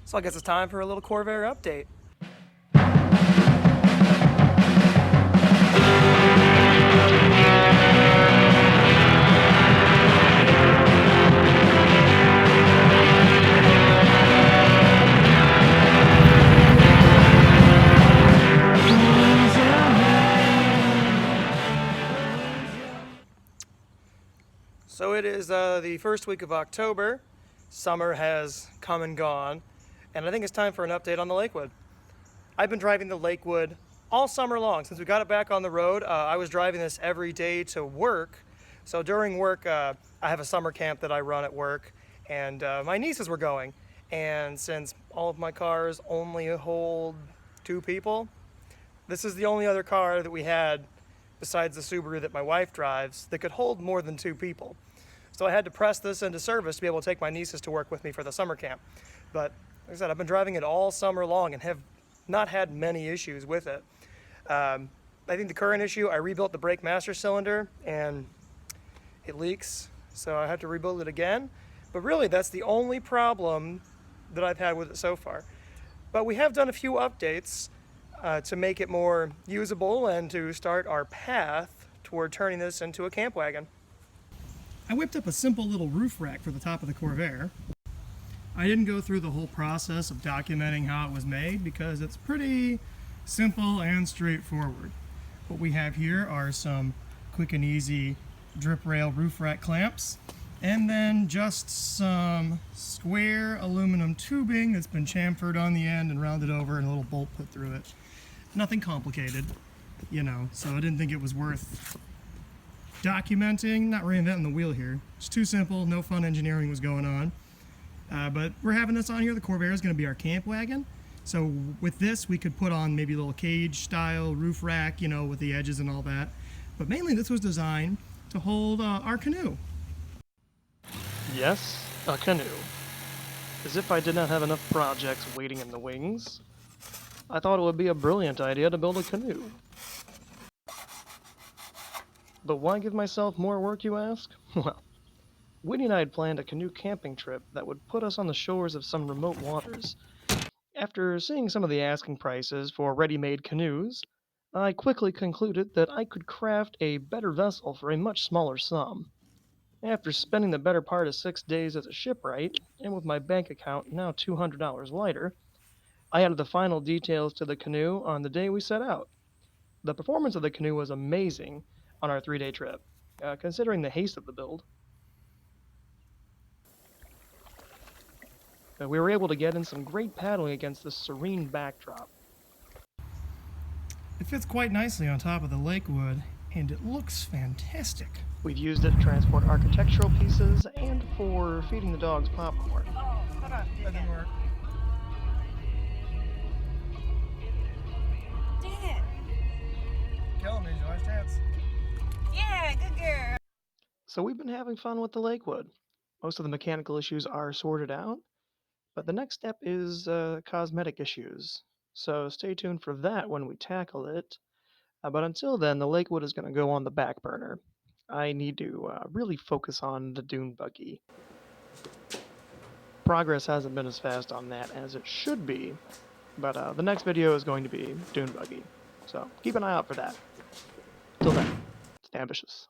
So I guess it's time for a little Corvair update. So it is the first week of October. Summer has come and gone, and I think it's time for an update on the Lakewood. I've been driving the Lakewood all summer long. Since we got it back on the road, I was driving this every day to work. So during work, I have a summer camp that I run at work, and my nieces were going. And since all of my cars only hold 2 people, this is the only other car that we had besides the Subaru that my wife drives that could hold more than 2 people. So I had to press this into service to be able to take my nieces to work with me for the summer camp. But like I said, I've been driving it all summer long and have not had many issues with it. I think the current issue, I rebuilt the brake master cylinder and it leaks, so I have to rebuild it again. But really, that's the only problem that I've had with it so far. But we have done a few updates to make it more usable and to start our path toward turning this into a camp wagon. I whipped up a simple little roof rack for the top of the Corvair. I didn't go through the whole process of documenting how it was made because it's pretty simple and straightforward. What we have here are some quick and easy drip rail roof rack clamps, and then just some square aluminum tubing that's been chamfered on the end and rounded over and a little bolt put through it. Nothing complicated, you know, so I didn't think it was worth documenting, not reinventing the wheel here. It's too simple, no fun engineering was going on. But we're having this on here. The Corvair is going to be our camp wagon. So with this, we could put on maybe a little cage style roof rack, you know, with the edges and all that. But mainly this was designed to hold our canoe. Yes, a canoe. As if I did not have enough projects waiting in the wings, I thought it would be a brilliant idea to build a canoe. But why give myself more work, you ask? Well, Whitney and I had planned a canoe camping trip that would put us on the shores of some remote waters. After seeing some of the asking prices for ready-made canoes, I quickly concluded that I could craft a better vessel for a much smaller sum. After spending the better part of 6 days as a shipwright, and with my bank account now $200 lighter, I added the final details to the canoe on the day we set out. The performance of the canoe was amazing on our 3-day trip, considering the haste of the build. We were able to get in some great paddling against this serene backdrop. It fits quite nicely on top of the Lakewood, and it looks fantastic. We've used it to transport architectural pieces and for feeding the dogs popcorn. Oh, hold on. That didn't work. Dang it. Kill him, he's your last chance. Yeah, good girl. So we've been having fun with the Lakewood. Most of the mechanical issues are sorted out, but the next step is cosmetic issues. So stay tuned for that when we tackle it. But until then, the Lakewood is going to go on the back burner. I need to really focus on the dune buggy. Progress hasn't been as fast on that as it should be, but the next video is going to be dune buggy. So keep an eye out for that. Till then, stay ambitious.